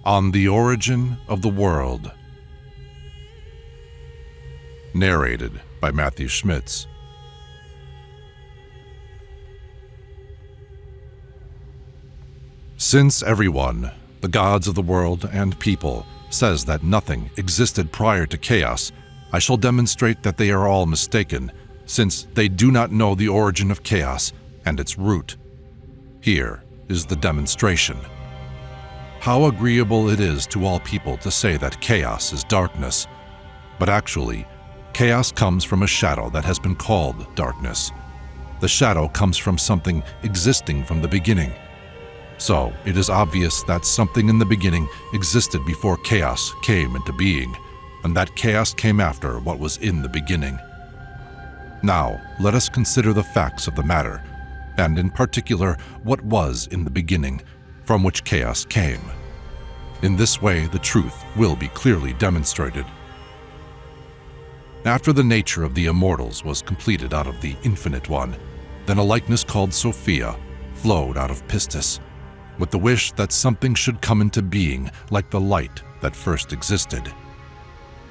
On the Origin of the World. Narrated by Matthew Schmitz. Since everyone, the gods of the world and people, says that nothing existed prior to chaos, I shall demonstrate that they are all mistaken, since they do not know the origin of chaos and its root. Here is the demonstration. How agreeable it is to all people to say that chaos is darkness. But actually, chaos comes from a shadow that has been called darkness. The shadow comes from something existing from the beginning. So it is obvious that something in the beginning existed before chaos came into being, and that chaos came after what was in the beginning. Now, let us consider the facts of the matter, and in particular, what was in the beginning, from which chaos came. In this way, the truth will be clearly demonstrated. After the nature of the immortals was completed out of the Infinite One, then a likeness called Sophia flowed out of Pistus, with the wish that something should come into being like the light that first existed.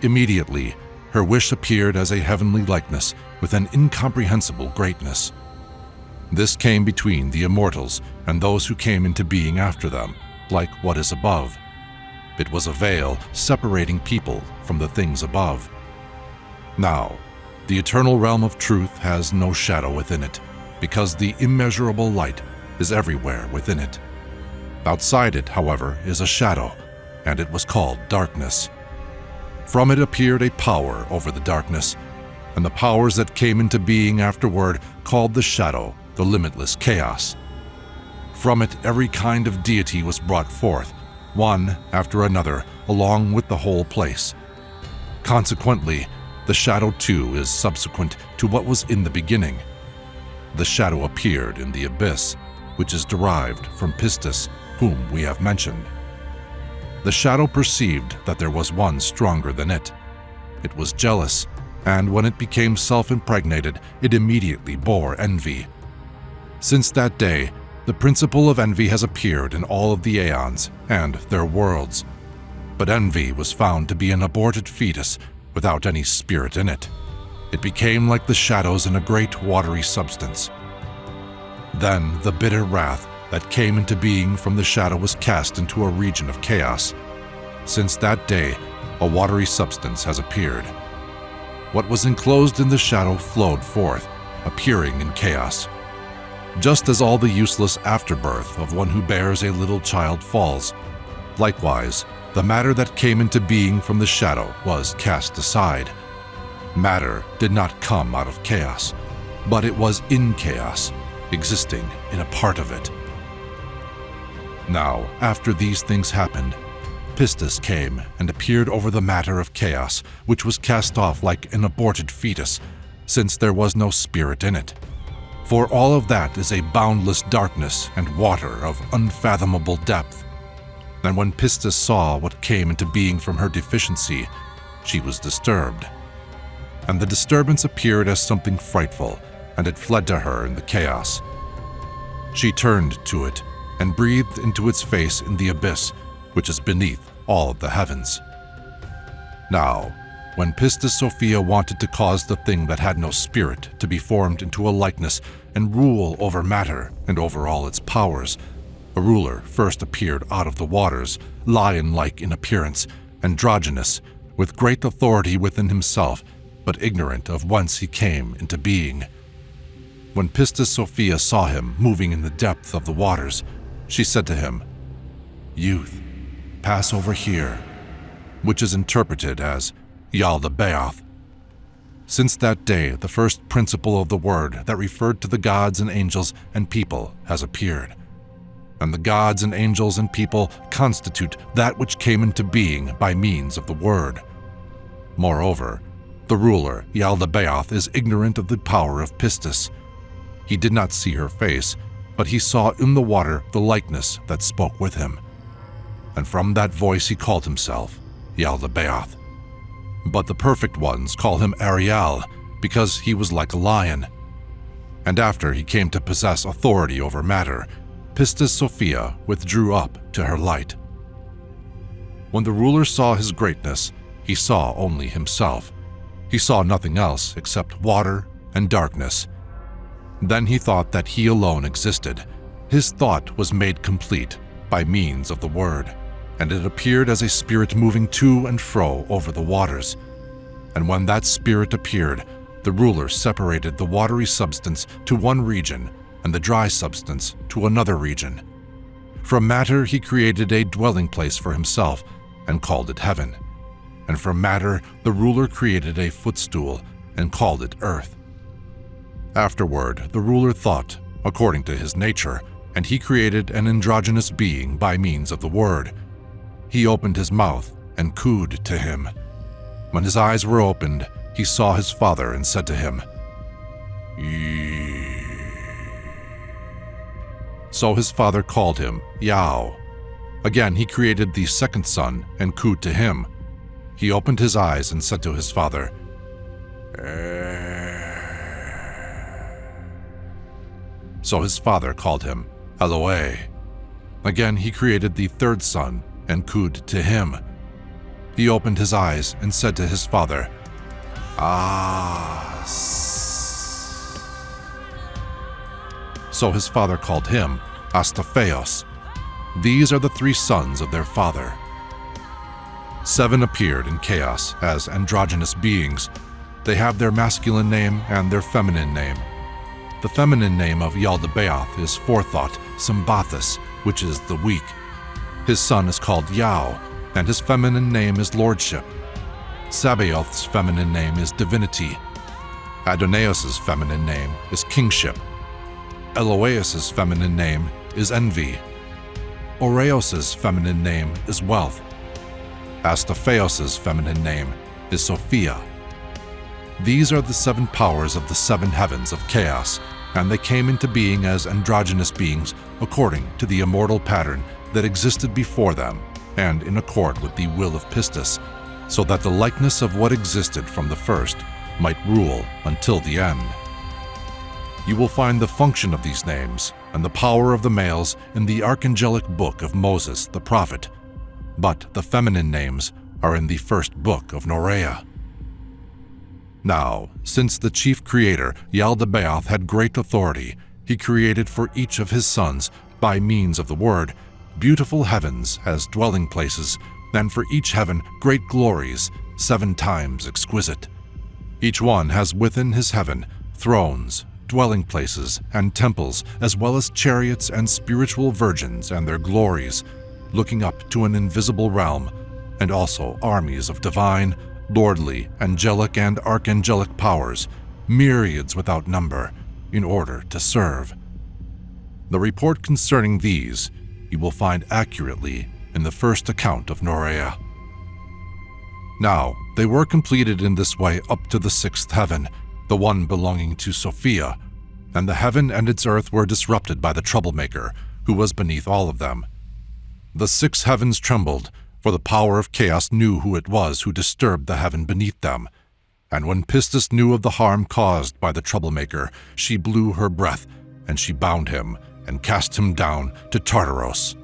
Immediately, her wish appeared as a heavenly likeness with an incomprehensible greatness. This came between the immortals and those who came into being after them, like what is above. It was a veil separating people from the things above. Now, the eternal realm of truth has no shadow within it, because the immeasurable light is everywhere within it. Outside it, however, is a shadow, and it was called darkness. From it appeared a power over the darkness, and the powers that came into being afterward called the shadow the limitless chaos. From it every kind of deity was brought forth, one after another, along with the whole place. Consequently, the shadow too is subsequent to what was in the beginning. The shadow appeared in the abyss, which is derived from Pistus, whom we have mentioned. The shadow perceived that there was one stronger than it. It was jealous, and when it became self-impregnated, it immediately bore envy. Since that day, the principle of envy has appeared in all of the aeons and their worlds. But envy was found to be an aborted fetus without any spirit in it. It became like the shadows in a great watery substance. Then the bitter wrath that came into being from the shadow was cast into a region of chaos. Since that day, a watery substance has appeared. What was enclosed in the shadow flowed forth, appearing in chaos. Just as all the useless afterbirth of one who bears a little child falls, likewise, the matter that came into being from the shadow was cast aside. Matter did not come out of chaos, but it was in chaos, existing in a part of it. Now, after these things happened, Pistus came and appeared over the matter of chaos, which was cast off like an aborted fetus, since there was no spirit in it. For all of that is a boundless darkness and water of unfathomable depth. And when Pistus saw what came into being from her deficiency, she was disturbed. And the disturbance appeared as something frightful, and it fled to her in the chaos. She turned to it and breathed into its face in the abyss, which is beneath all of the heavens. Now, when Pistus Sophia wanted to cause the thing that had no spirit to be formed into a likeness and rule over matter and over all its powers, a ruler first appeared out of the waters, lion-like in appearance, androgynous, with great authority within himself, but ignorant of whence he came into being. When Pistus Sophia saw him moving in the depth of the waters, she said to him, "Youth, pass over here," which is interpreted as yaldabaoth. Since that day, the first principle of the word that referred to the gods and angels and people has appeared. And the gods and angels and people constitute that which came into being by means of the word. Moreover, the ruler, Yaldabaoth, is ignorant of the power of Pistus. He did not see her face, but he saw in the water the likeness that spoke with him. And from that voice he called himself Yaldabaoth. But the perfect ones call him Ariel, because he was like a lion. And after he came to possess authority over matter, Pistus Sophia withdrew up to her light. When the ruler saw his greatness, he saw only himself. He saw nothing else except water and darkness. Then he thought that he alone existed. His thought was made complete by means of the word, and it appeared as a spirit moving to and fro over the waters. And when that spirit appeared, the ruler separated the watery substance to one region and the dry substance to another region. From matter he created a dwelling place for himself and called it heaven. And from matter the ruler created a footstool and called it earth. Afterward, the ruler thought, according to his nature, and he created an androgynous being by means of the word. He opened his mouth and cooed to him. When his eyes were opened, he saw his father and said to him, "Yee." So his father called him Yao. Again he created the second son and cooed to him. He opened his eyes and said to his father, So his father called him Eloe. Again he created the third son and cooed to him. He opened his eyes and said to his father, So his father called him Astapheos. These are the three sons of their father. 7 appeared in chaos as androgynous beings. They have their masculine name and their feminine name. The feminine name of Yaldabaoth is forethought, Sabaoth, which is the weak. His son is called Yao, and his feminine name is lordship. Sabaoth's feminine name is divinity. Adonaios's feminine name is kingship. Eloeus's feminine name is envy. Oreos's feminine name is wealth. Astapheos's feminine name is Sophia. These are the 7 powers of the 7 heavens of chaos, and they came into being as androgynous beings according to the immortal pattern that existed before them and in accord with the will of Pistus, so that the likeness of what existed from the first might rule until the end. You will find the function of these names and the power of the males in the archangelic book of Moses the prophet, but the feminine names are in the first book of Norea. Now, since the chief creator, Yaldabaoth, had great authority, he created for each of his sons, by means of the word, beautiful heavens as dwelling places, and for each heaven great glories, 7 times exquisite. Each one has within his heaven thrones, dwelling places, and temples, as well as chariots and spiritual virgins and their glories, looking up to an invisible realm, and also armies of divine, lordly, angelic, and archangelic powers, myriads without number, in order to serve. The report concerning these you will find accurately in the first account of Norea. Now, they were completed in this way up to the 6th heaven, the one belonging to Sophia, and the heaven and its earth were disrupted by the troublemaker, who was beneath all of them. The 6 heavens trembled, for the power of chaos knew who it was who disturbed the heaven beneath them. And when Pistus knew of the harm caused by the troublemaker, she blew her breath, and she bound him and cast him down to Tartaros.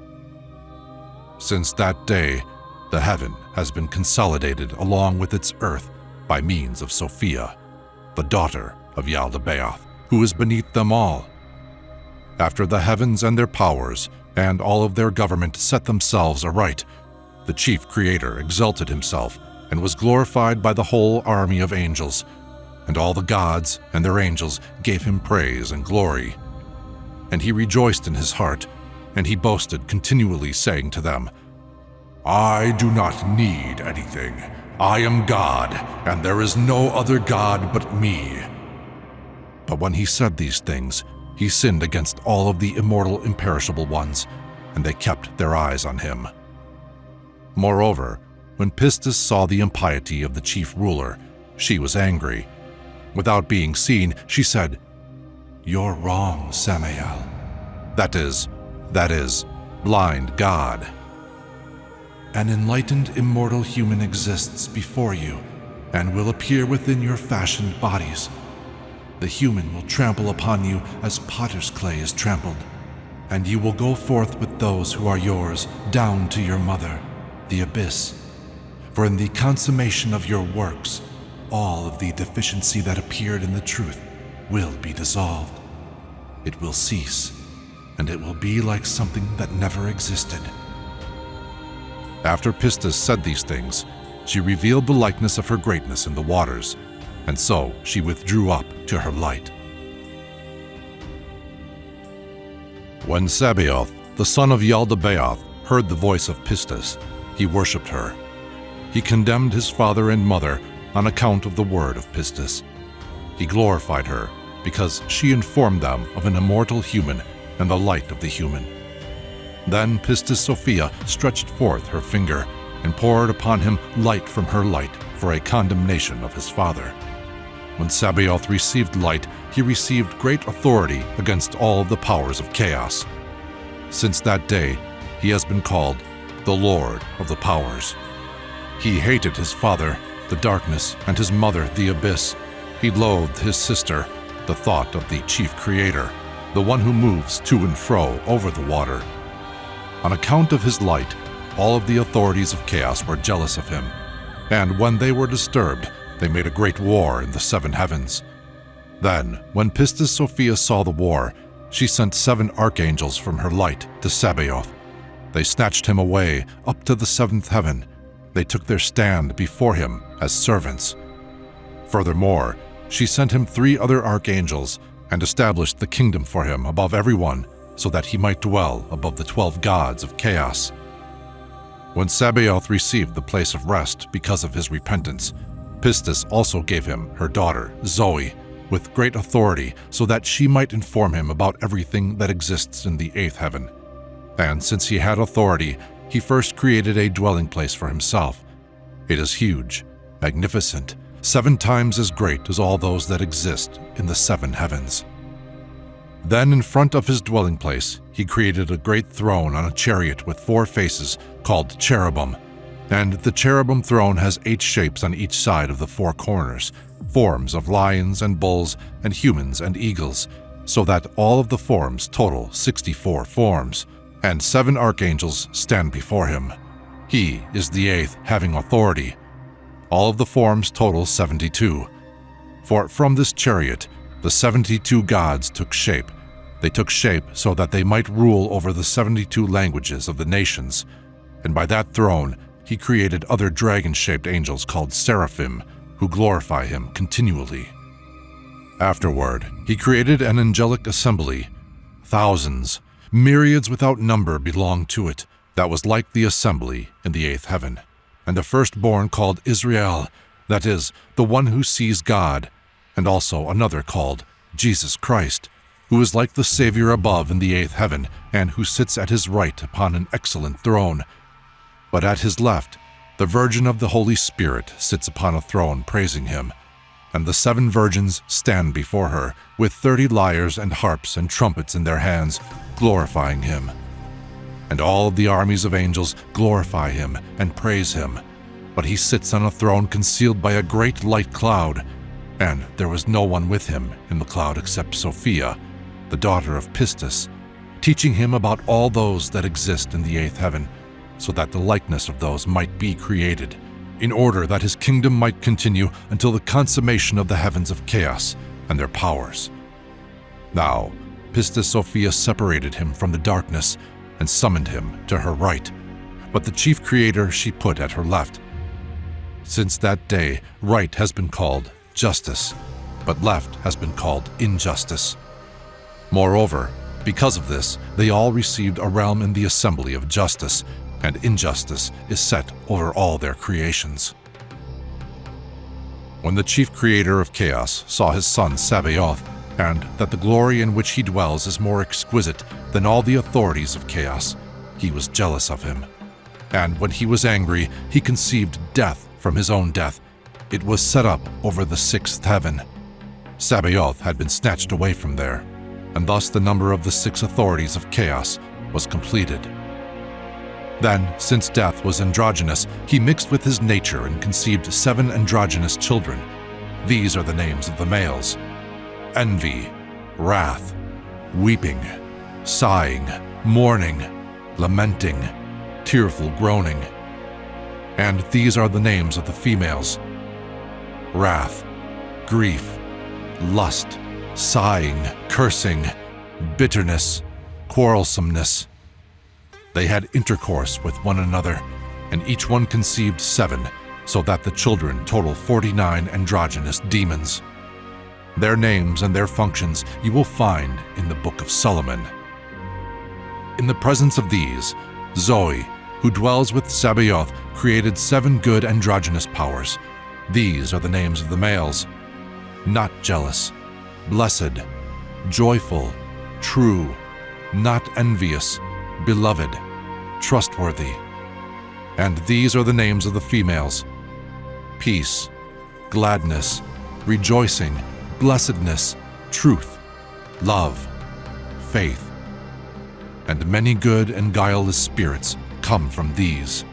Since that day, the heaven has been consolidated along with its earth by means of Sophia, the daughter of Yaldabaoth, who is beneath them all. After the heavens and their powers and all of their government set themselves aright, the chief creator exalted himself and was glorified by the whole army of angels, and all the gods and their angels gave him praise and glory. And he rejoiced in his heart, and he boasted continually, saying to them, "I do not need anything. I am God, and there is no other God but me." But when he said these things, he sinned against all of the immortal imperishable ones, and they kept their eyes on him. Moreover, when Pistus saw the impiety of the chief ruler, she was angry. Without being seen, she said, "You're wrong, Samael." That is, blind God. An enlightened immortal human exists before you and will appear within your fashioned bodies. The human will trample upon you as potter's clay is trampled, and you will go forth with those who are yours down to your mother, the abyss. For in the consummation of your works, all of the deficiency that appeared in the truth will be dissolved. It will cease, and it will be like something that never existed. After Pistus said these things, she revealed the likeness of her greatness in the waters, and so she withdrew up to her light. When Sabaoth, the son of Yaldabaoth, heard the voice of Pistus, he worshipped her. He condemned his father and mother on account of the word of Pistus. He glorified her because she informed them of an immortal human and the light of the human. Then Pistus Sophia stretched forth her finger and poured upon him light from her light for a condemnation of his father. When Sabaoth received light, he received great authority against all the powers of chaos. Since that day, he has been called the Lord of the Powers. He hated his father, the darkness, and his mother, the abyss. He loathed his sister, the thought of the chief creator, the one who moves to and fro over the water. On account of his light, all of the authorities of chaos were jealous of him, and when they were disturbed, they made a great war in the seven heavens. Then, when Pistus Sophia saw the war, she sent 7 archangels from her light to Sabaoth. They snatched him away up to the 7th heaven. They took their stand before him as servants. Furthermore, she sent him 3 other archangels and established the kingdom for him above everyone, so that he might dwell above the 12 gods of chaos. When Sabaoth received the place of rest because of his repentance, Pistus also gave him her daughter, Zoe, with great authority, so that she might inform him about everything that exists in the 8th heaven. And since he had authority, he first created a dwelling place for himself. It is huge, magnificent, 7 times as great as all those that exist in the 7 heavens. Then in front of his dwelling place, he created a great throne on a chariot with 4 faces called cherubim. And the cherubim throne has 8 shapes on each side of the 4 corners, forms of lions and bulls and humans and eagles, so that all of the forms total 64 forms, and 7 archangels stand before him. He is the 8th, having authority. All of the forms total 72. For from this chariot, the 72 gods took shape. They took shape so that they might rule over the 72 languages of the nations. And by that throne, he created other dragon-shaped angels called seraphim, who glorify him continually. Afterward, he created an angelic assembly. Thousands, myriads without number belonged to it, that was like the assembly in the 8th heaven. And the firstborn called Israel, that is, the one who sees God, and also another called Jesus Christ, who is like the Savior above in the 8th heaven, and who sits at his right upon an excellent throne. But at his left, the Virgin of the Holy Spirit sits upon a throne praising him, and the 7 virgins stand before her with 30 lyres and harps and trumpets in their hands, glorifying him. And all of the armies of angels glorify him and praise him, but he sits on a throne concealed by a great light cloud, and there was no one with him in the cloud except Sophia, the daughter of Pistus, teaching him about all those that exist in the 8th heaven, so that the likeness of those might be created, in order that his kingdom might continue until the consummation of the heavens of chaos and their powers. Now, Pistus Sophia separated him from the darkness and summoned him to her right, but the chief creator she put at her left. Since that day, right has been called justice, but left has been called injustice. Moreover, because of this, they all received a realm in the assembly of justice, and injustice is set over all their creations. When the chief creator of chaos saw his son Sabaoth, and that the glory in which he dwells is more exquisite than all the authorities of chaos, he was jealous of him. And when he was angry, he conceived death from his own death. It was set up over the 6th heaven. Sabaoth had been snatched away from there, and thus the number of the 6 authorities of chaos was completed. Then, since death was androgynous, he mixed with his nature and conceived 7 androgynous children. These are the names of the males: envy, wrath, weeping, sighing, mourning, lamenting, tearful groaning. And these are the names of the females: wrath, grief, lust, sighing, cursing, bitterness, quarrelsomeness. They had intercourse with one another, and each one conceived 7, so that the children total 49 androgynous demons. Their names and their functions you will find in the Book of Solomon. In the presence of these, Zoe, who dwells with Sabaoth, created 7 good androgynous powers. These are the names of the males: not jealous, blessed, joyful, true, not envious, beloved, trustworthy. And these are the names of the females: peace, gladness, rejoicing, blessedness, truth, love, faith. And many good and guileless spirits come from these.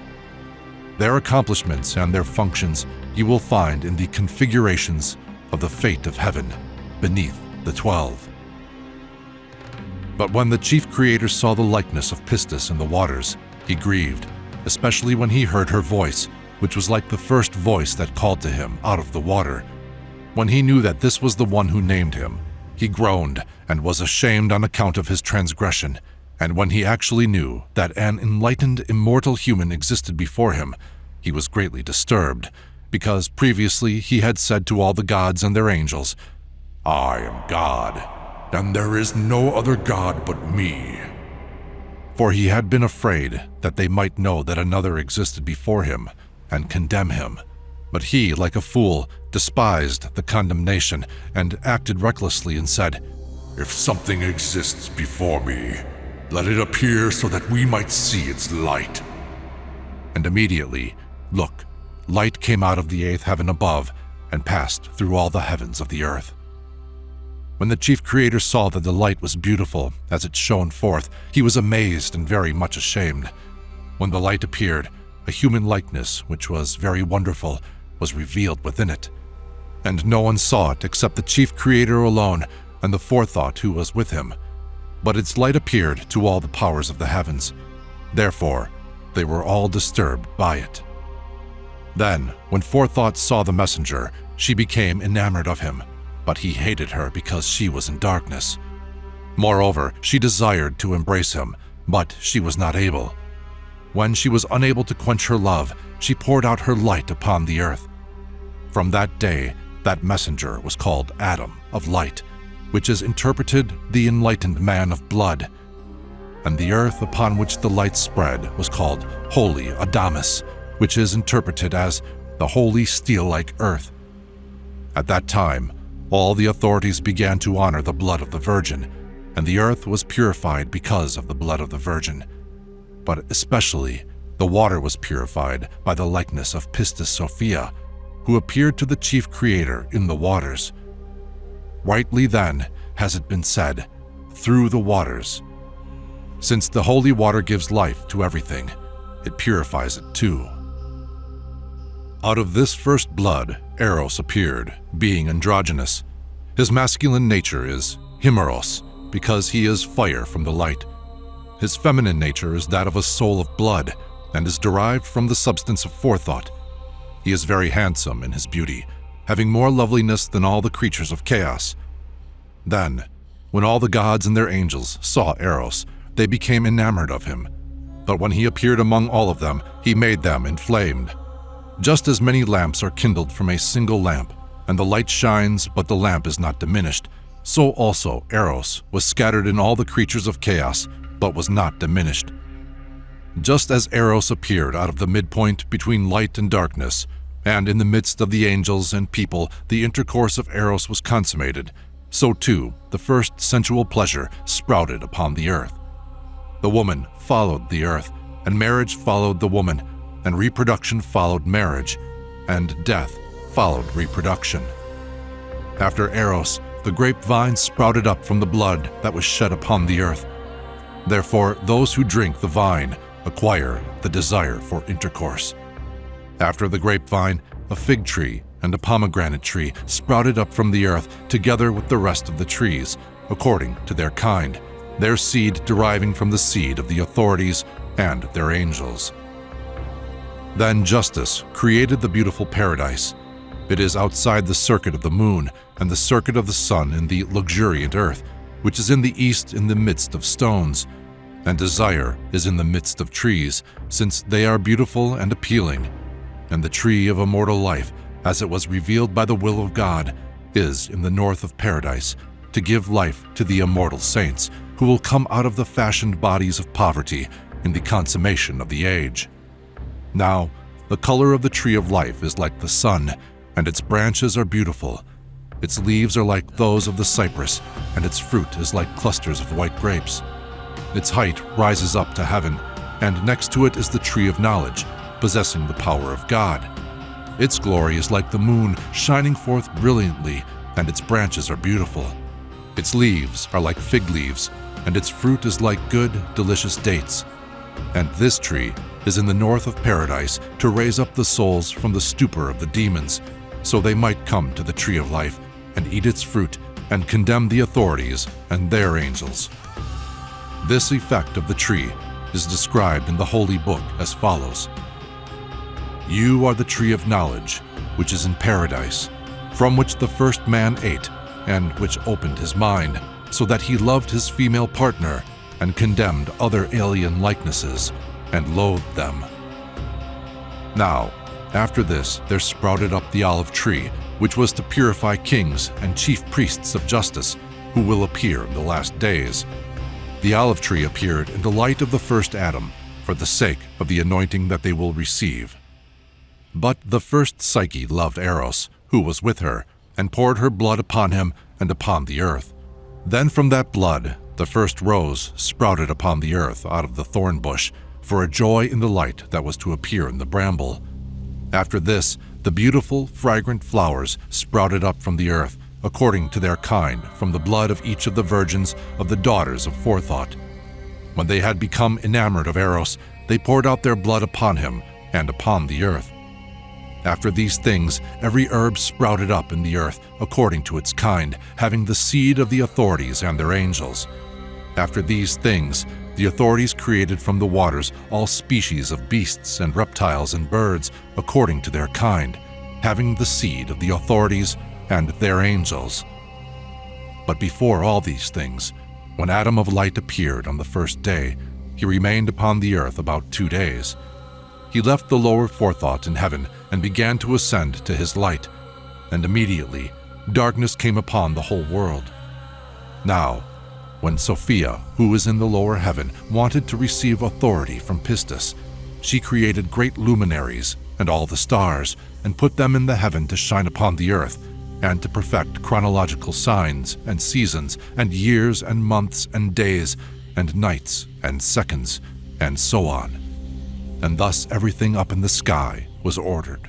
Their accomplishments and their functions you will find in the configurations of the fate of heaven beneath the 12. But when the chief creator saw the likeness of Pistus in the waters, he grieved, especially when he heard her voice, which was like the first voice that called to him out of the water. When he knew that this was the one who named him, he groaned and was ashamed on account of his transgression. And when he actually knew that an enlightened, immortal human existed before him, he was greatly disturbed, because previously he had said to all the gods and their angels, "I am God, and there is no other God but me." For he had been afraid that they might know that another existed before him and condemn him. But he, like a fool, despised the condemnation and acted recklessly and said, "If something exists before me, let it appear so that we might see its light." And immediately, look, light came out of the 8th heaven above and passed through all the heavens of the earth. When the chief creator saw that the light was beautiful as it shone forth, he was amazed and very much ashamed. When the light appeared, a human likeness, which was very wonderful, was revealed within it. And no one saw it except the chief creator alone and the forethought who was with him. But its light appeared to all the powers of the heavens. Therefore, they were all disturbed by it. Then, when forethought saw the messenger, she became enamored of him, but he hated her because she was in darkness. Moreover, she desired to embrace him, but she was not able. When she was unable to quench her love, she poured out her light upon the earth. From that day, that messenger was called Adam of Light, which is interpreted the enlightened man of blood. And the earth upon which the light spread was called Holy Adamus, which is interpreted as the holy steel-like earth. At that time, all the authorities began to honor the blood of the Virgin, and the earth was purified because of the blood of the Virgin. But especially, the water was purified by the likeness of Pistus Sophia, who appeared to the chief creator in the waters. Rightly then has it been said, through the waters. Since the holy water gives life to everything, it purifies it too. Out of this first blood, Eros appeared, being androgynous. His masculine nature is Eros, because he is fire from the light. His feminine nature is that of a soul of blood, and is derived from the substance of forethought. He is very handsome in his beauty, having more loveliness than all the creatures of chaos. Then, when all the gods and their angels saw Eros, they became enamored of him. But when he appeared among all of them, he made them inflamed. Just as many lamps are kindled from a single lamp, and the light shines but the lamp is not diminished, so also Eros was scattered in all the creatures of chaos, but was not diminished. Just as Eros appeared out of the midpoint between light and darkness, and in the midst of the angels and people the intercourse of Eros was consummated, so too the first sensual pleasure sprouted upon the earth. The woman followed the earth, and marriage followed the woman, and reproduction followed marriage, and death followed reproduction. After Eros, the grapevine sprouted up from the blood that was shed upon the earth. Therefore, those who drink the vine acquire the desire for intercourse. After the grapevine, a fig tree and a pomegranate tree sprouted up from the earth together with the rest of the trees, according to their kind, their seed deriving from the seed of the authorities and their angels. Then Justice created the beautiful paradise. It is outside the circuit of the moon and the circuit of the sun in the luxuriant earth, which is in the east in the midst of stones. And Desire is in the midst of trees, since they are beautiful and appealing. And the tree of immortal life, as it was revealed by the will of God, is in the north of paradise, to give life to the immortal saints, who will come out of the fashioned bodies of poverty in the consummation of the age. Now, the color of the tree of life is like the sun, and its branches are beautiful. Its leaves are like those of the cypress, and its fruit is like clusters of white grapes. Its height rises up to heaven, and next to it is the tree of knowledge, possessing the power of God. Its glory is like the moon, shining forth brilliantly, and its branches are beautiful. Its leaves are like fig leaves, and its fruit is like good, delicious dates. And this tree is in the north of paradise to raise up the souls from the stupor of the demons, so they might come to the tree of life and eat its fruit and condemn the authorities and their angels. This effect of the tree is described in the Holy Book as follows. You are the tree of knowledge, which is in paradise, from which the first man ate, and which opened his mind, so that he loved his female partner and condemned other alien likenesses and loathed them. Now, after this, there sprouted up the olive tree, which was to purify kings and chief priests of justice, who will appear in the last days. The olive tree appeared in the light of the first Adam, for the sake of the anointing that they will receive. But the first Psyche loved Eros, who was with her, and poured her blood upon him and upon the earth. Then from that blood the first rose sprouted upon the earth out of the thorn bush, for a joy in the light that was to appear in the bramble. After this, the beautiful, fragrant flowers sprouted up from the earth, according to their kind, from the blood of each of the virgins of the daughters of Forethought. When they had become enamored of Eros, they poured out their blood upon him and upon the earth. After these things, every herb sprouted up in the earth, according to its kind, having the seed of the authorities and their angels. After these things, the authorities created from the waters all species of beasts and reptiles and birds, according to their kind, having the seed of the authorities and their angels. But before all these things, when Adam of Light appeared on the first day, he remained upon the earth about 2 days. He left the lower Forethought in heaven and began to ascend to his light, and immediately darkness came upon the whole world. Now, when Sophia, who is in the lower heaven, wanted to receive authority from Pistus, she created great luminaries and all the stars, and put them in the heaven to shine upon the earth, and to perfect chronological signs and seasons and years and months and days and nights and seconds, and so on. And thus everything up in the sky was ordered.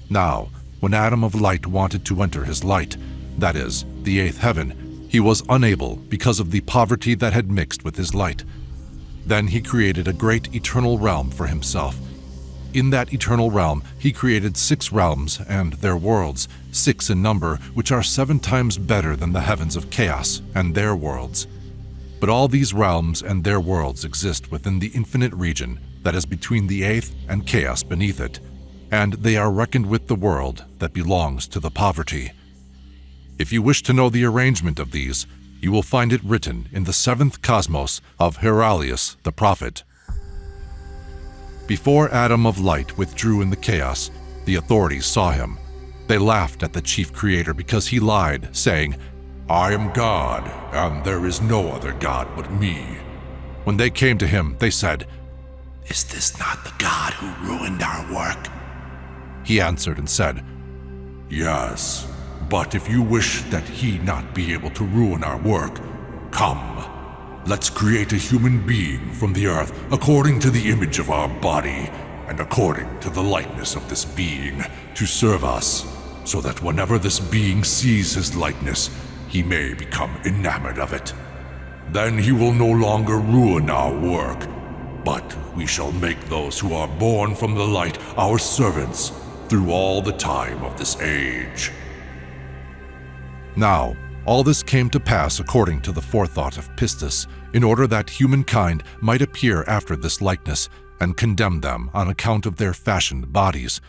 Now, when Adam of Light wanted to enter his light, that is, the 8th heaven, he was unable because of the poverty that had mixed with his light. Then he created a great eternal realm for himself. In that eternal realm, he created 6 realms and their worlds, 6 in number, which are 7 times better than the heavens of chaos and their worlds. But all these realms and their worlds exist within the infinite region that is between the 8th and chaos beneath it, and they are reckoned with the world that belongs to the poverty. If you wish to know the arrangement of these, you will find it written in the 7th cosmos of Heralius the prophet. Before Adam of Light withdrew in the chaos, the authorities saw him. They laughed at the chief creator because he lied, saying, "I am God, and there is no other God but me." When they came to him, they said, "Is this not the God who ruined our work?" He answered and said, "Yes, but if you wish that he not be able to ruin our work, come, let's create a human being from the earth according to the image of our body and according to the likeness of this being to serve us, so that whenever this being sees his likeness, he may become enamored of it. Then he will no longer ruin our work, but we shall make those who are born from the light our servants through all the time of this age." Now, all this came to pass according to the forethought of Pistus, in order that humankind might appear after this likeness, and condemned them on account of their fashioned bodies,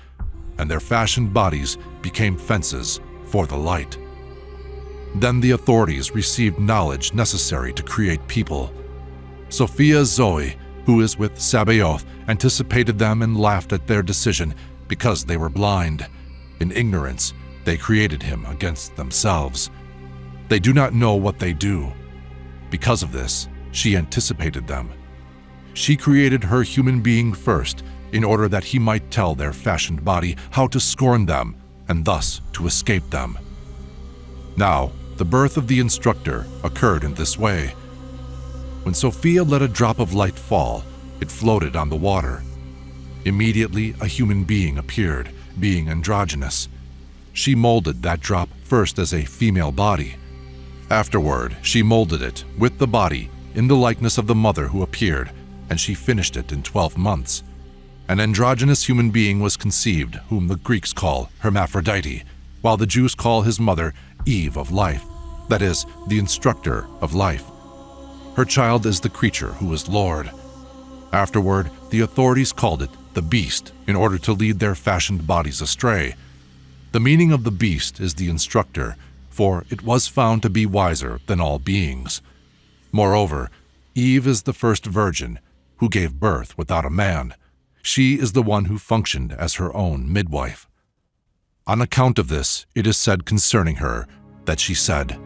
and their fashioned bodies became fences for the light. Then the authorities received knowledge necessary to create people. Sophia Zoe, who is with Sabaoth, anticipated them and laughed at their decision because they were blind. In ignorance, they created him against themselves. They do not know what they do. Because of this, she anticipated them. She created her human being first in order that he might tell their fashioned body how to scorn them and thus to escape them. Now, the birth of the instructor occurred in this way. When Sophia let a drop of light fall, it floated on the water. Immediately, a human being appeared, being androgynous. She molded that drop first as a female body. Afterward, she molded it with the body in the likeness of the mother who appeared, and she finished it in 12 months. An androgynous human being was conceived, whom the Greeks call Hermaphrodite, while the Jews call his mother Eve of life, that is, the instructor of life. Her child is the creature who is Lord. Afterward, the authorities called it the beast in order to lead their fashioned bodies astray. The meaning of the beast is the instructor, for it was found to be wiser than all beings. Moreover, Eve is the first virgin who gave birth without a man. She is the one who functioned as her own midwife. On account of this, it is said concerning her that she said,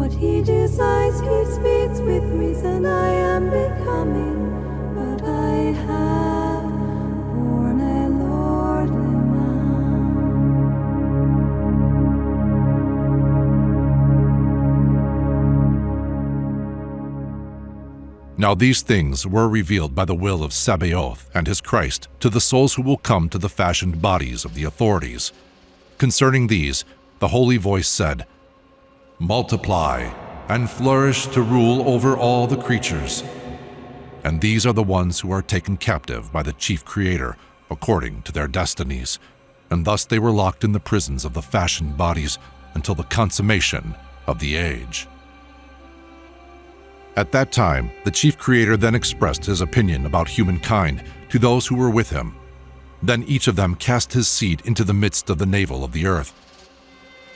What he decides, he speaks with reason. I am becoming, but I have born a lordly man. Now these things were revealed by the will of Sabaoth and his Christ to the souls who will come to the fashioned bodies of the authorities. Concerning these, the holy voice said, "Multiply and flourish to rule over all the creatures." And these are the ones who are taken captive by the chief creator according to their destinies, and thus they were locked in the prisons of the fashioned bodies until the consummation of the age. At that time, the chief creator then expressed his opinion about humankind to those who were with him. Then each of them cast his seed into the midst of the navel of the earth.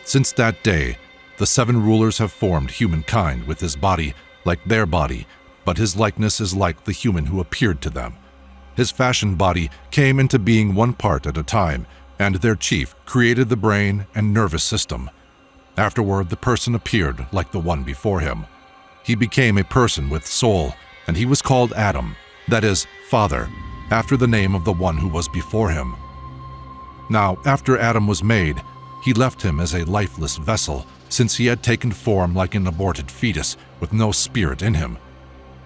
Since that day, the 7 rulers have formed humankind with his body like their body, but his likeness is like the human who appeared to them. His fashioned body came into being one part at a time, and their chief created the brain and nervous system. Afterward, the person appeared like the one before him. He became a person with soul, and he was called Adam, that is, Father, after the name of the one who was before him. Now, after Adam was made, he left him as a lifeless vessel, since he had taken form like an aborted fetus with no spirit in him.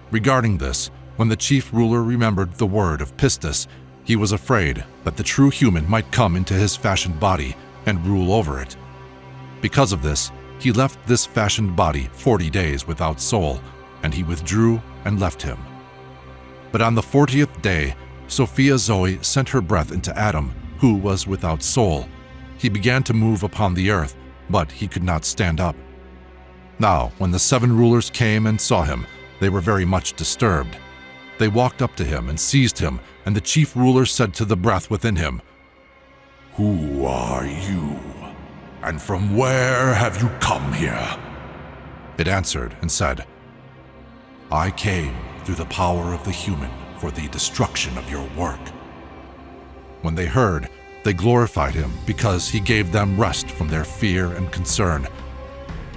Regarding this, when the chief ruler remembered the word of Pistus, he was afraid that the true human might come into his fashioned body and rule over it. Because of this, he left this fashioned body 40 days without soul, and he withdrew and left him. But on the 40th day, Sophia Zoe sent her breath into Adam, who was without soul. He began to move upon the earth, but he could not stand up. Now, when the 7 rulers came and saw him, they were very much disturbed. They walked up to him and seized him, and the chief ruler said to the breath within him, "Who are you? And from where have you come here?" It answered and said, "I came through the power of the human for the destruction of your work." When they heard, they glorified him because he gave them rest from their fear and concern.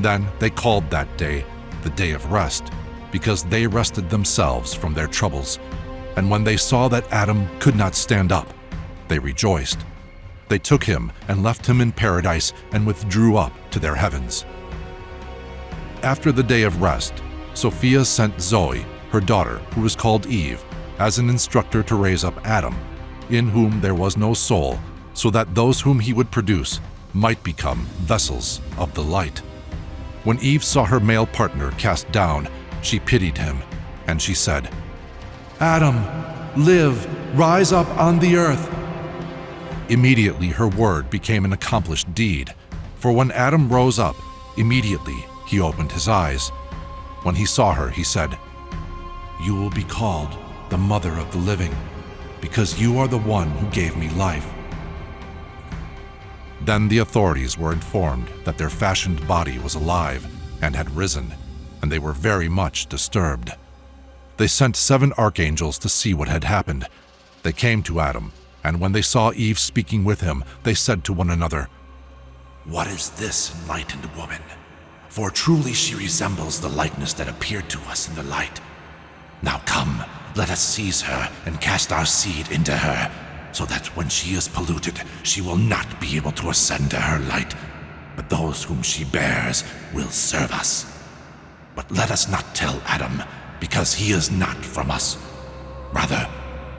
Then they called that day the Day of Rest, because they rested themselves from their troubles. And when they saw that Adam could not stand up, they rejoiced. They took him and left him in paradise and withdrew up to their heavens. After the Day of Rest, Sophia sent Zoe, her daughter, who was called Eve, as an instructor to raise up Adam, in whom there was no soul, so that those whom he would produce might become vessels of the light. When Eve saw her male partner cast down, she pitied him, and she said, "Adam, live, rise up on the earth." Immediately her word became an accomplished deed, for when Adam rose up, immediately he opened his eyes. When he saw her, he said, "You will be called the mother of the living, because you are the one who gave me life." Then the authorities were informed that their fashioned body was alive and had risen, and they were very much disturbed. They sent 7 archangels to see what had happened. They came to Adam, and when they saw Eve speaking with him, they said to one another, "What is this enlightened woman? For truly she resembles the likeness that appeared to us in the light. Now come, let us seize her and cast our seed into her, so that when she is polluted, she will not be able to ascend to her light, but those whom she bears will serve us. But let us not tell Adam, because he is not from us. Rather,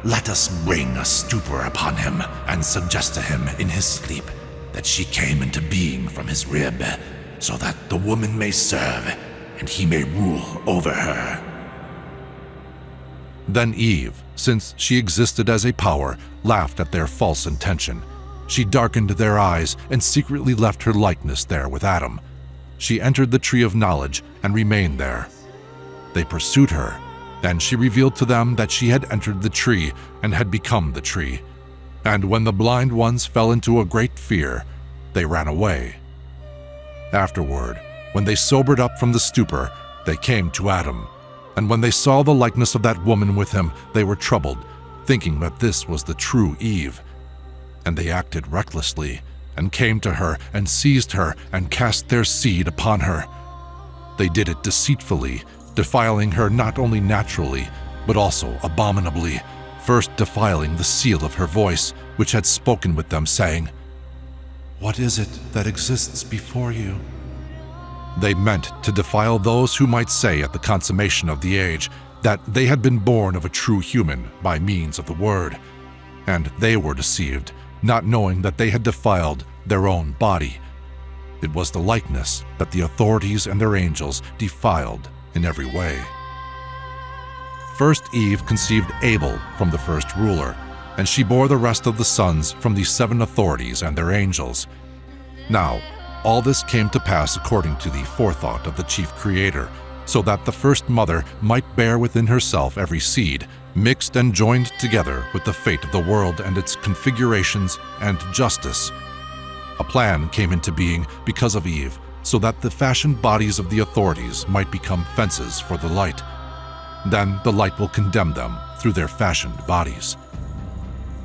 let us bring a stupor upon him and suggest to him in his sleep that she came into being from his rib, so that the woman may serve and he may rule over her." Then Eve, since she existed as a power, laughed at their false intention. She darkened their eyes and secretly left her likeness there with Adam. She entered the tree of knowledge and remained there. They pursued her. Then she revealed to them that she had entered the tree and had become the tree. And when the blind ones fell into a great fear, they ran away. Afterward, when they sobered up from the stupor, they came to Adam. And when they saw the likeness of that woman with him, they were troubled, thinking that this was the true Eve. And they acted recklessly, and came to her and seized her and cast their seed upon her. They did it deceitfully, defiling her not only naturally, but also abominably, first defiling the seal of her voice, which had spoken with them, saying, "What is it that exists before you?" They meant to defile those who might say at the consummation of the age that they had been born of a true human by means of the word. And they were deceived, not knowing that they had defiled their own body. It was the likeness that the authorities and their angels defiled in every way. First Eve conceived Abel from the first ruler, and she bore the rest of the sons from the 7 authorities and their angels. Now, all this came to pass according to the forethought of the chief creator, so that the first mother might bear within herself every seed, mixed and joined together with the fate of the world and its configurations and justice. A plan came into being because of Eve, so that the fashioned bodies of the authorities might become fences for the light. Then the light will condemn them through their fashioned bodies.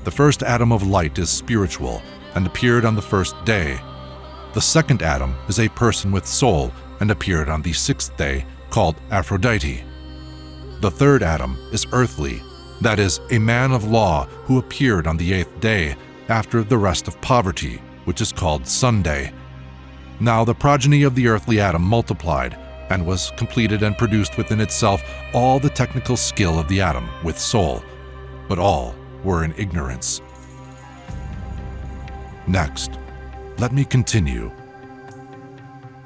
The first Adam of light is spiritual and appeared on the first day. The second Adam is a person with soul and appeared on the 6th day, called Aphrodite. The third Adam is earthly, that is, a man of law who appeared on the 8th day, after the rest of poverty, which is called Sunday. Now the progeny of the earthly Adam multiplied, and was completed and produced within itself all the technical skill of the Adam with soul, but all were in ignorance. Next, let me continue.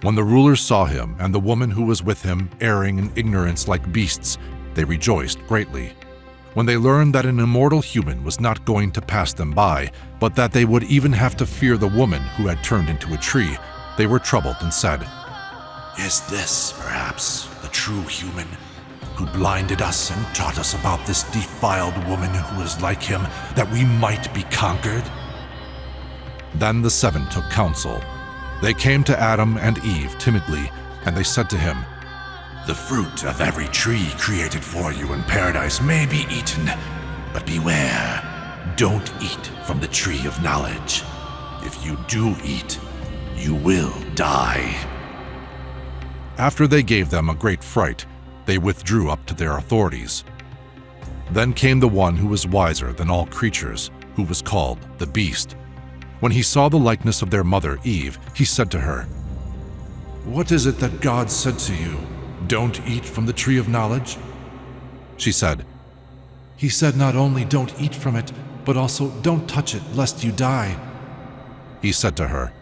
When the rulers saw him and the woman who was with him erring in ignorance like beasts, they rejoiced greatly. When they learned that an immortal human was not going to pass them by, but that they would even have to fear the woman who had turned into a tree, they were troubled and said, "Is this, perhaps, the true human? who blinded us and taught us about this defiled woman who is like him, that we might be conquered?" Then the seven took counsel. They came to Adam and Eve timidly, and they said to him, "The fruit of every tree created for you in paradise may be eaten, but beware, don't eat from the tree of knowledge. If you do eat, you will die." After they gave them a great fright, they withdrew up to their authorities. Then came the one who was wiser than all creatures, who was called the Beast. When he saw the likeness of their mother Eve, he said to her, "What is it that God said to you? Don't eat from the tree of knowledge?" She said, "He said not only don't eat from it, but also don't touch it lest you die." He said to her,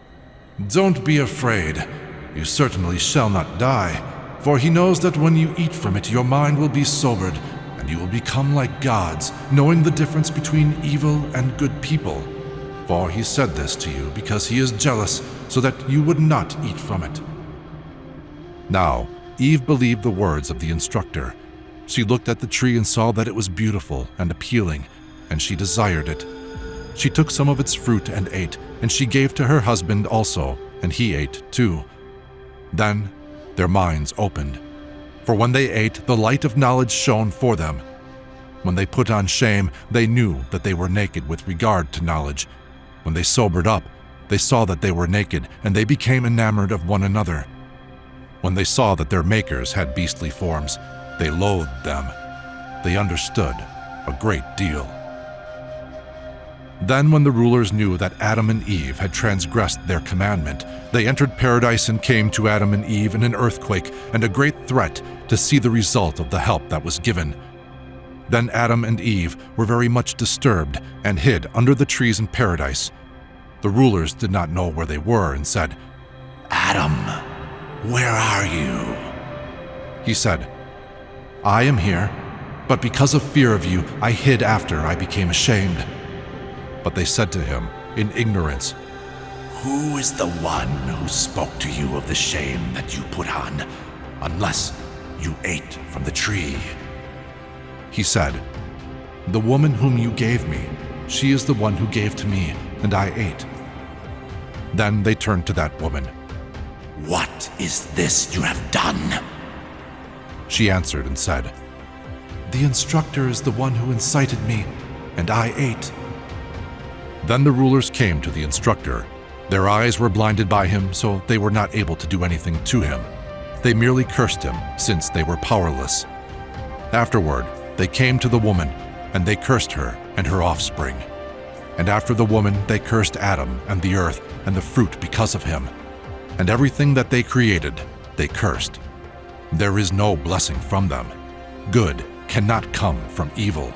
"Don't be afraid. You certainly shall not die, for he knows that when you eat from it, your mind will be sobered, and you will become like gods, knowing the difference between evil and good people. For he said this to you because he is jealous, so that you would not eat from it." Now, Eve believed the words of the instructor. She looked at the tree and saw that it was beautiful and appealing, and she desired it. She took some of its fruit and ate, and she gave to her husband also, and he ate too. Then their minds opened, for when they ate, the light of knowledge shone for them. When they put on shame, they knew that they were naked with regard to knowledge. When they sobered up, they saw that they were naked, and they became enamored of one another. When they saw that their makers had beastly forms, they loathed them. They understood a great deal. Then when the rulers knew that Adam and Eve had transgressed their commandment, they entered paradise and came to Adam and Eve in an earthquake and a great threat to see the result of the help that was given. Then Adam and Eve were very much disturbed and hid under the trees in paradise. The rulers did not know where they were and said, "Adam, where are you?" He said, "I am here, but because of fear of you, I hid after I became ashamed." But they said to him in ignorance, "Who is the one who spoke to you of the shame that you put on, unless you ate from the tree?" He said, "The woman whom you gave me, she is the one who gave to me, and I ate." Then they turned to that woman. "What is this you have done?" She answered and said, "The instructor is the one who incited me, and I ate." Then the rulers came to the instructor. Their eyes were blinded by him, so they were not able to do anything to him. They merely cursed him, since they were powerless. Afterward, they came to the woman, and they cursed her and her offspring. And after the woman, they cursed Adam and the earth and the fruit because of him. And everything that they created, they cursed. There is no blessing from them. Good cannot come from evil.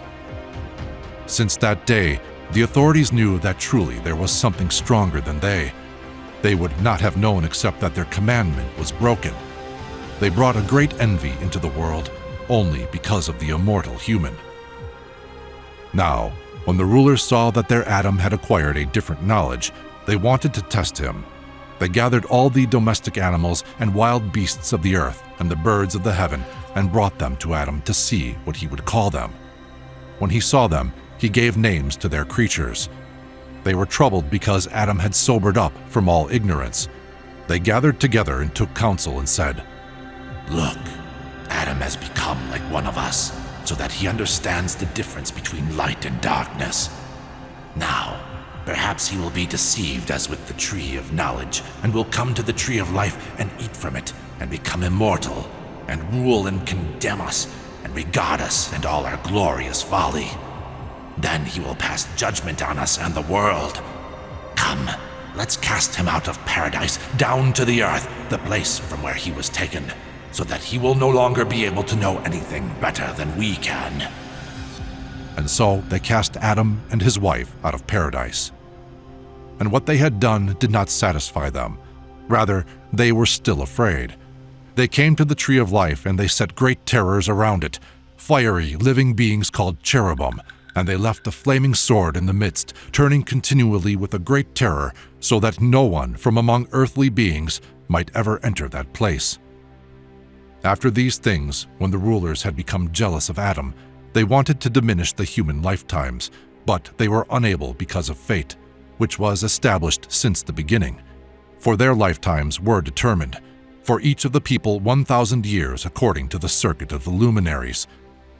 Since that day, the authorities knew that truly there was something stronger than they. They would not have known except that their commandment was broken. They brought a great envy into the world only because of the immortal human. Now, when the rulers saw that their Adam had acquired a different knowledge, they wanted to test him. They gathered all the domestic animals and wild beasts of the earth and the birds of the heaven and brought them to Adam to see what he would call them. When he saw them, he gave names to their creatures. They were troubled because Adam had sobered up from all ignorance. They gathered together and took counsel and said, "Look, Adam has become like one of us, so that he understands the difference between light and darkness. Now, perhaps he will be deceived as with the tree of knowledge, and will come to the tree of life and eat from it, and become immortal, and rule and condemn us, and regard us and all our glorious folly. Then he will pass judgment on us and the world. Come, let's cast him out of paradise, down to the earth, the place from where he was taken, so that he will no longer be able to know anything better than we can." And so they cast Adam and his wife out of paradise. And what they had done did not satisfy them. Rather, they were still afraid. They came to the tree of life, and they set great terrors around it, fiery living beings called cherubim, and they left a flaming sword in the midst, turning continually with a great terror, so that no one from among earthly beings might ever enter that place. After these things, when the rulers had become jealous of Adam, they wanted to diminish the human lifetimes, but they were unable because of fate, which was established since the beginning. For their lifetimes were determined, for each of the people 1,000 years according to the circuit of the luminaries.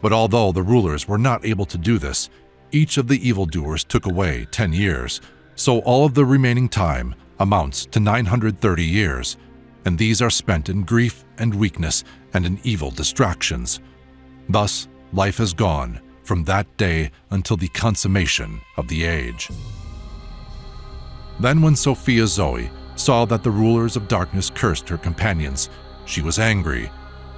But although the rulers were not able to do this, each of the evildoers took away 10 years, so all of the remaining time amounts to 930 years, and these are spent in grief and weakness and in evil distractions. Thus, life has gone from that day until the consummation of the age. Then when Sophia Zoe saw that the rulers of darkness cursed her companions, she was angry,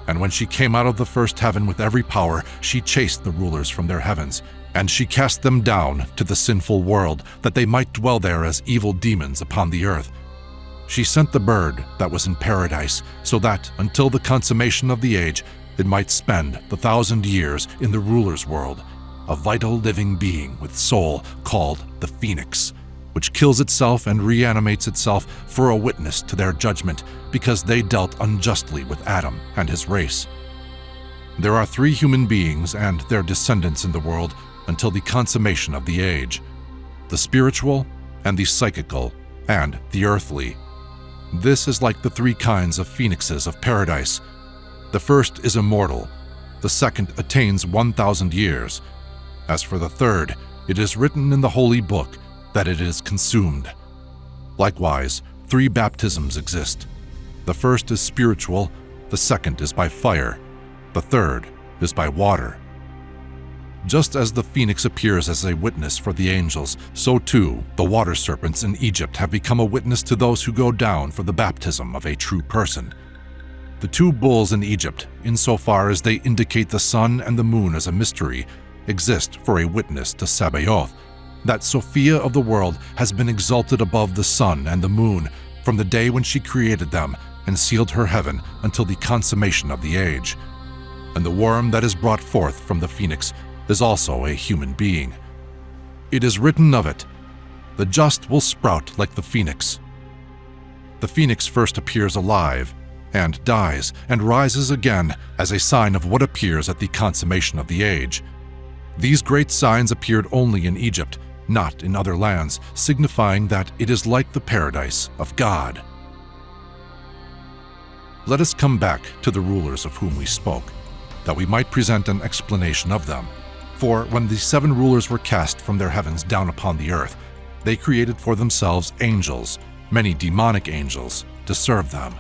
and when she came out of the first heaven with every power, she chased the rulers from their heavens, and she cast them down to the sinful world, that they might dwell there as evil demons upon the earth. She sent the bird that was in paradise, so that, until the consummation of the age, it might spend the 1,000 years in the ruler's world, a vital living being with soul called the Phoenix, which kills itself and reanimates itself for a witness to their judgment, because they dealt unjustly with Adam and his race. There are 3 human beings and their descendants in the world until the consummation of the age: the spiritual and the psychical and the earthly. This is like the 3 kinds of phoenixes of paradise. The first is immortal, the second attains 1,000 years. As for the third, it is written in the holy book that it is consumed. Likewise, 3 baptisms exist. The first is spiritual, the second is by fire, the third is by water. Just as the phoenix appears as a witness for the angels, so too the water serpents in Egypt have become a witness to those who go down for the baptism of a true person. The 2 bulls in Egypt, insofar as they indicate the sun and the moon as a mystery, exist for a witness to Sabaoth, that Sophia of the world has been exalted above the sun and the moon from the day when she created them and sealed her heaven until the consummation of the age. And the worm that is brought forth from the phoenix is also a human being. It is written of it, "The just will sprout like the phoenix." The phoenix first appears alive, and dies, and rises again as a sign of what appears at the consummation of the age. These great signs appeared only in Egypt, not in other lands, signifying that it is like the paradise of God. Let us come back to the rulers of whom we spoke, that we might present an explanation of them. For when the 7 rulers were cast from their heavens down upon the earth, they created for themselves angels, many demonic angels, to serve them.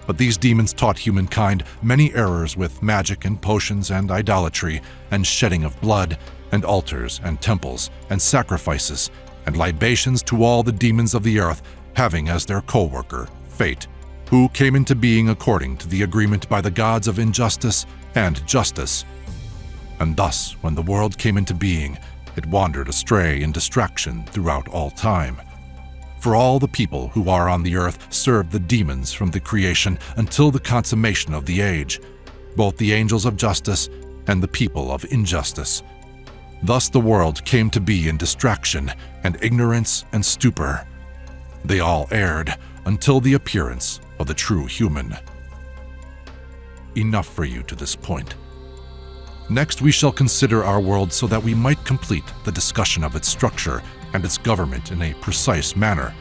But these demons taught humankind many errors with magic and potions and idolatry and shedding of blood and altars and temples and sacrifices and libations to all the demons of the earth, having as their co-worker Fate, who came into being according to the agreement by the gods of injustice and justice. And thus, when the world came into being, it wandered astray in distraction throughout all time. For all the people who are on the earth served the demons from the creation until the consummation of the age, both the angels of justice and the people of injustice. Thus the world came to be in distraction and ignorance and stupor. They all erred until the appearance of the true human. Enough for you to this point. Next, we shall consider our world so that we might complete the discussion of its structure and its government in a precise manner.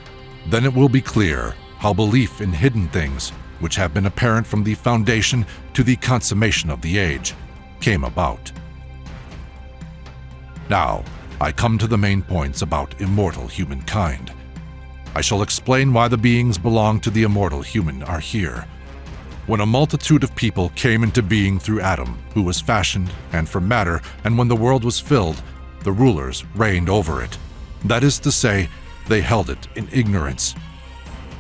Then it will be clear how belief in hidden things, which have been apparent from the foundation to the consummation of the age, came about. Now, I come to the main points about immortal humankind. I shall explain why the beings belong to the immortal human are here. When a multitude of people came into being through Adam, who was fashioned, and from matter, and when the world was filled, the rulers reigned over it. That is to say, they held it in ignorance.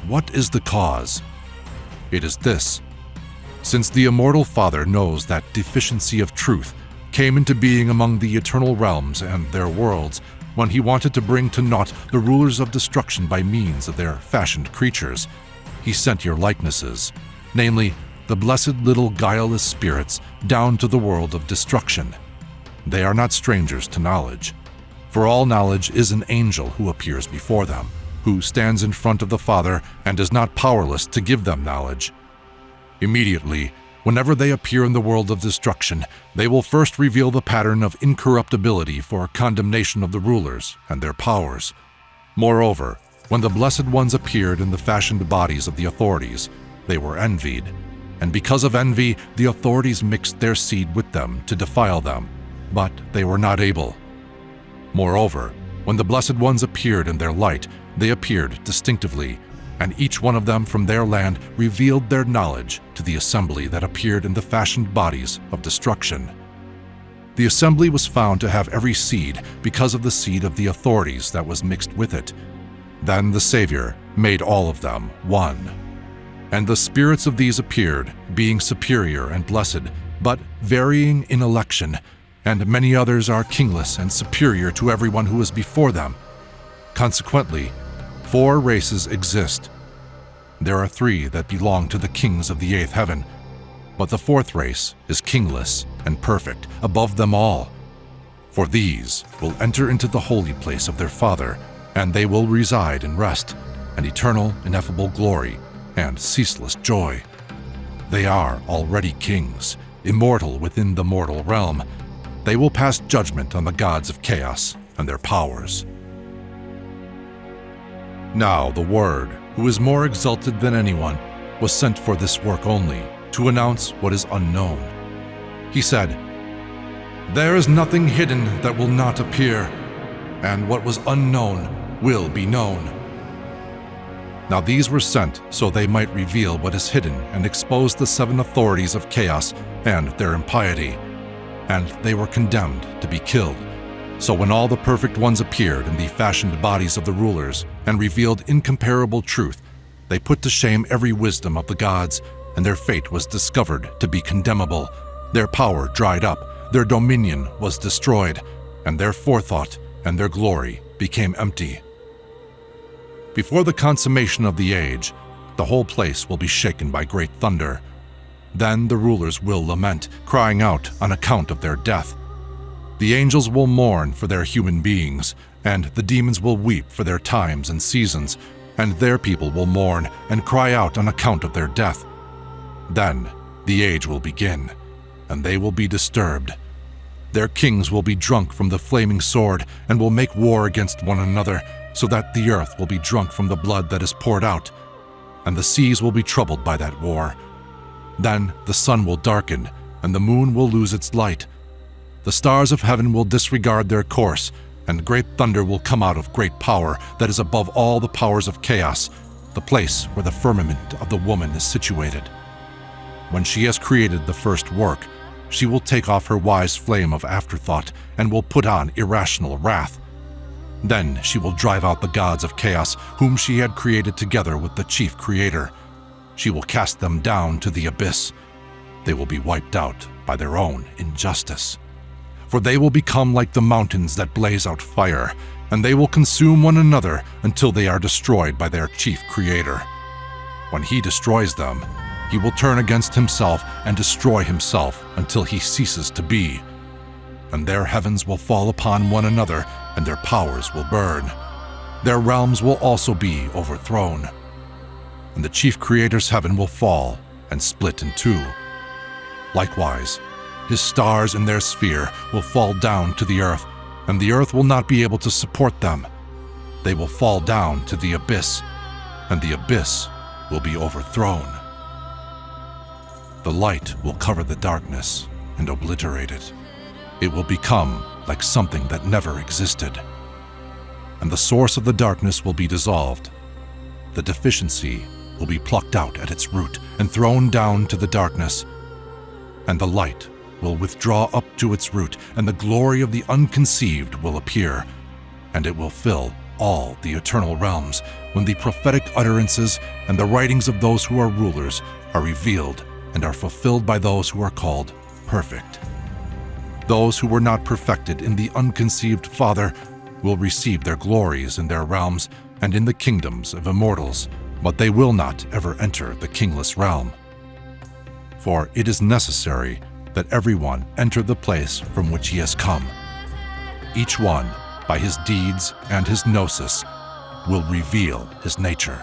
What is the cause? It is this. Since the immortal Father knows that deficiency of truth came into being among the eternal realms and their worlds, when he wanted to bring to naught the rulers of destruction by means of their fashioned creatures, he sent your likenesses, namely, the blessed little guileless spirits, down to the world of destruction. They are not strangers to knowledge, for all knowledge is an angel who appears before them, who stands in front of the Father and is not powerless to give them knowledge. Immediately, Whenever they appear in the world of destruction, they will first reveal the pattern of incorruptibility for condemnation of the rulers and their powers. Moreover, when the Blessed Ones appeared in the fashioned bodies of the authorities, they were envied, and because of envy, the authorities mixed their seed with them to defile them, but they were not able. Moreover, when the Blessed Ones appeared in their light, they appeared distinctively, and each one of them from their land revealed their knowledge to the assembly that appeared in the fashioned bodies of destruction. The assembly was found to have every seed because of the seed of the authorities that was mixed with it. Then the Savior made all of them one. And the spirits of these appeared, being superior and blessed, but varying in election, and many others are kingless and superior to everyone who is before them. Consequently, 4 races exist. There are 3 that belong to the kings of the 8th heaven, but the 4th race is kingless and perfect above them all. For these will enter into the holy place of their Father, and they will reside in rest and eternal ineffable glory and ceaseless joy. They are already kings, immortal within the mortal realm. They will pass judgment on the gods of chaos and their powers. Now the Word, who is more exalted than anyone, was sent for this work only, to announce what is unknown. He said, "There is nothing hidden that will not appear, and what was unknown will be known." Now these were sent so they might reveal what is hidden and expose the 7 authorities of chaos and their impiety, and they were condemned to be killed. So when all the perfect ones appeared in the fashioned bodies of the rulers and revealed incomparable truth, they put to shame every wisdom of the gods, and their fate was discovered to be condemnable. Their power dried up, their dominion was destroyed, and their forethought and their glory became empty. Before the consummation of the age, the whole place will be shaken by great thunder. Then the rulers will lament, crying out on account of their death. The angels will mourn for their human beings, and the demons will weep for their times and seasons, and their people will mourn and cry out on account of their death. Then the age will begin, and they will be disturbed. Their kings will be drunk from the flaming sword and will make war against one another, so that the earth will be drunk from the blood that is poured out, and the seas will be troubled by that war. Then the sun will darken, and the moon will lose its light. The stars of heaven will disregard their course, and great thunder will come out of great power that is above all the powers of chaos, the place where the firmament of the woman is situated. When she has created the first work, she will take off her wise flame of afterthought and will put on irrational wrath. Then she will drive out the gods of chaos, whom she had created together with the chief creator. She will cast them down to the abyss. They will be wiped out by their own injustice. For they will become like the mountains that blaze out fire, and they will consume one another until they are destroyed by their chief creator. When he destroys them, he will turn against himself and destroy himself until he ceases to be. And their heavens will fall upon one another, and their powers will burn. Their realms will also be overthrown. And the chief creator's heaven will fall and split in 2. Likewise, his stars in their sphere will fall down to the earth, and the earth will not be able to support them. They will fall down to the abyss, and the abyss will be overthrown. The light will cover the darkness and obliterate it. It will become like something that never existed. And the source of the darkness will be dissolved. The deficiency will be plucked out at its root and thrown down to the darkness. And the light will withdraw up to its root, and the glory of the unconceived will appear, and it will fill all the eternal realms when the prophetic utterances and the writings of those who are rulers are revealed and are fulfilled by those who are called perfect. Those who were not perfected in the unconceived Father will receive their glories in their realms and in the kingdoms of immortals, but they will not ever enter the kingless realm. For it is necessary that everyone enter the place from which he has come. Each one, by his deeds and his gnosis, will reveal his nature.